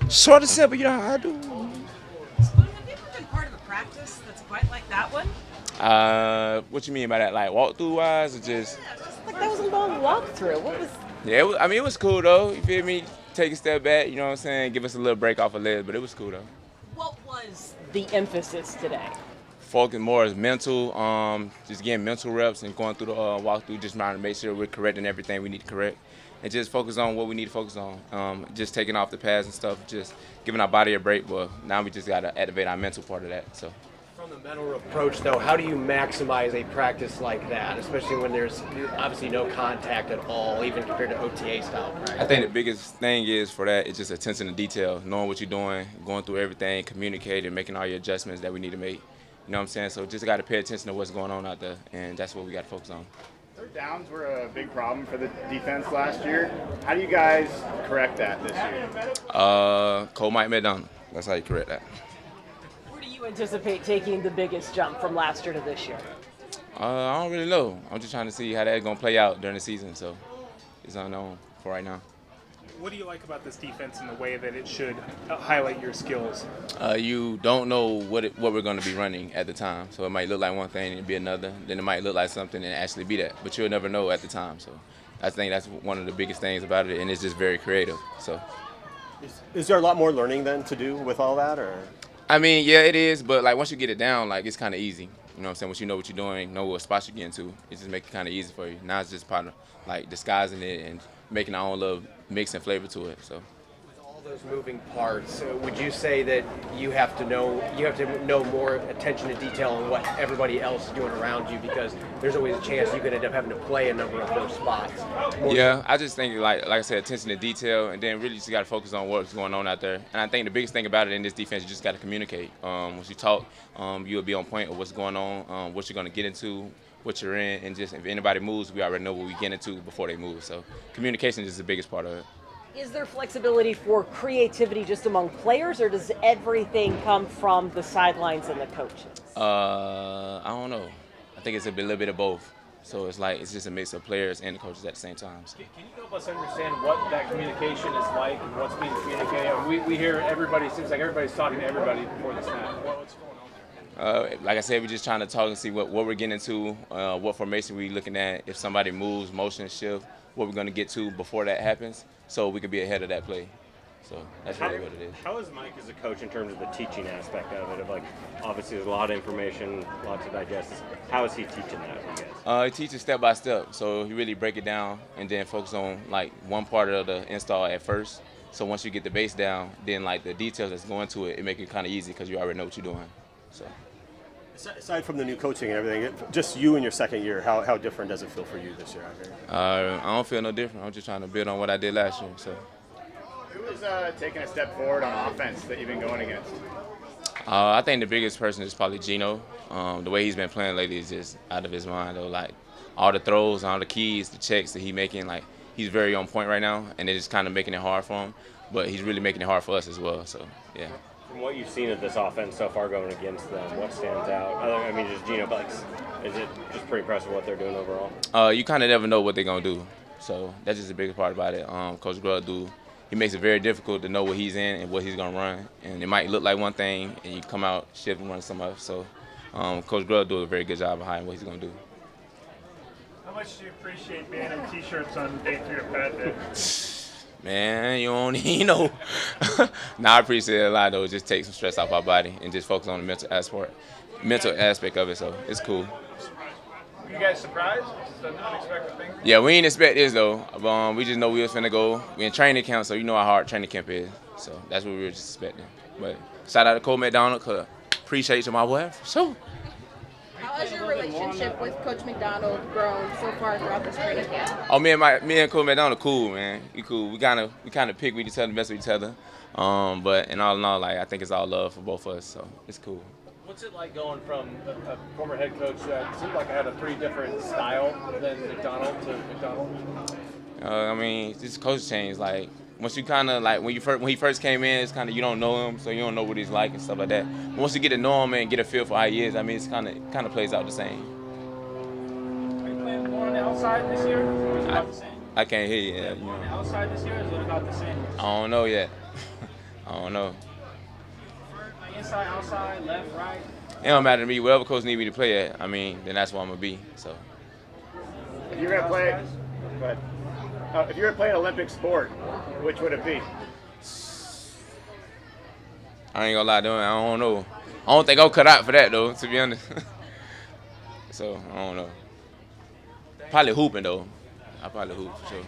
Short and simple, you know how I do. Have you ever been part of a practice that's quite like that one? What you mean by that? Like walkthrough wise, or just? Yeah, just like that was a long walkthrough. What was? Yeah, I mean, it was cool though. You feel me? Take a step back, you know what I'm saying? Give us a little break off a lid, but it was cool though. What was the emphasis today? Focus more is mental, just getting mental reps and going through the walkthrough, just trying to make sure we're correcting everything we need to correct, and just focus on what we need to focus on. Just taking off the pads and stuff, just giving our body a break. But now we just gotta activate our mental part of that. So. From the mental approach, though, how do you maximize a practice like that, especially when there's obviously no contact at all, even compared to OTA style practice? I think the biggest thing is for that is just attention to detail, knowing what you're doing, going through everything, communicating, making all your adjustments that we need to make. You know what I'm saying? So just got to pay attention to what's going on out there, and that's what we got to focus on. Third downs were a big problem for the defense last year. How do you guys correct that this year? Mike Macdonald. That's how you correct that. Where do you anticipate taking the biggest jump from last year to this year? I don't really know. I'm just trying to see how that's going to play out during the season, so it's unknown for right now. What do you like about this defense in the way that it should highlight your skills? You don't know what we're going to be running at the time. So it might look like one thing and be another. Then it might look like something and actually be that. But you'll never know at the time. So I think that's one of the biggest things about it, and it's just very creative. So. Is there a lot more learning then to do with all that, or? I mean, yeah, it is. But like once you get it down, like it's kind of easy. You know what I'm saying? Once you know what you're doing, know what spots you're getting to, it just makes it kind of easy for you. Now it's just part of like disguising it and making our own little mix and flavor to it. So. With all those moving parts, would you say that you have to know more attention to detail on what everybody else is doing around you, because there's always a chance you could end up having to play a number of those spots? Yeah, I just think like I said, attention to detail, and then really just got to focus on what's going on out there. And I think the biggest thing about it in this defense, you just got to communicate. Once you talk, you'll be on point of what's going on, what you're going to get into, what you're in, and just if anybody moves, we already know what we get into before they move. So communication is the biggest part of it. Is there flexibility for creativity just among players, or does everything come from the sidelines and the coaches? I don't know. I think it's a little bit of both. So it's just a mix of players and the coaches at the same time. So. Can you help us understand what that communication is like and what's being communicated? We hear everybody, seems like everybody's talking to everybody before the snap. What's going on there? Like I said, we're just trying to talk and see what we're getting into, what formation we're looking at, if somebody moves, motion shift, what we're going to get to before that happens, so we can be ahead of that play. So that's really what it is. How is Mike as a coach in terms of the teaching aspect of it? Of like, obviously there's a lot of information, lots to digest. How is he teaching that for you guys? He teaches step by step, so he really break it down and then focus on like one part of the install at first. So once you get the base down, then like the details that's going to it, it make it kind of easy because you already know what you're doing. So. Aside from the new coaching and everything, just you in your second year, how different does it feel for you this year out here? I don't feel no different. I'm just trying to build on what I did last year. So. Who is taking a step forward on offense that you've been going against? I think the biggest person is probably Gino. The way he's been playing lately is just out of his mind, though. Like all the throws, all the keys, the checks that he's making, like he's very on point right now, and it's just kind of making it hard for him. But he's really making it hard for us as well. So yeah. From what you've seen of this offense so far going against them, what stands out? I mean, just Gino, but is it just pretty impressive what they're doing overall? You kind of never know what they're gonna do, so that's just the biggest part about it. Coach Grubb he makes it very difficult to know what he's in and what he's gonna run, and it might look like one thing, and you come out shift and run some other. So Coach Grubb does a very good job of hiding what he's gonna do. How much do you appreciate being in T-shirts on day 3 of Pad Day? Man, you don't even know. I appreciate it a lot, though. Just take some stress off our body and just focus on the mental aspect of it, so it's cool. Were you guys surprised? Is that an unexpected thing? Yeah, we didn't expect this, though. We just know we was finna go. We in training camp, so you know how hard training camp is. So that's what we were just expecting. But shout out to Cole Macdonald, cause appreciate you, my boy, for sure. How has your relationship with Coach Macdonald grown so far throughout this training camp? Oh, me and Coach Macdonald cool, man. We cool. We kind of pick with each other, mess with each other. But in all, like I think it's all love for both of us, so it's cool. What's it like going from a former head coach that seemed like I had a pretty different style than Macdonald to Macdonald? I mean, this coach change. Like once you kind of like when he first came in, it's kind of you don't know him, so you don't know what he's like and stuff like that. But once you get to know him and get a feel for how he is, I mean, it's kind of plays out the same. Are you playing more on the outside this year, or is it about the same? I can't hear you. On the outside this year, is it about the same? I don't know yet. I don't know. Inside, outside, left, right. It don't matter to me. Whatever coach need me to play at, I mean, then that's where I'm gonna be. So. If you're gonna play, but if you're gonna play an Olympic sport, which would it be? I ain't gonna lie to him. I don't know. I don't think I'm cut out for that though, to be honest. So I don't know. Probably hooping though. I probably hoop for sure.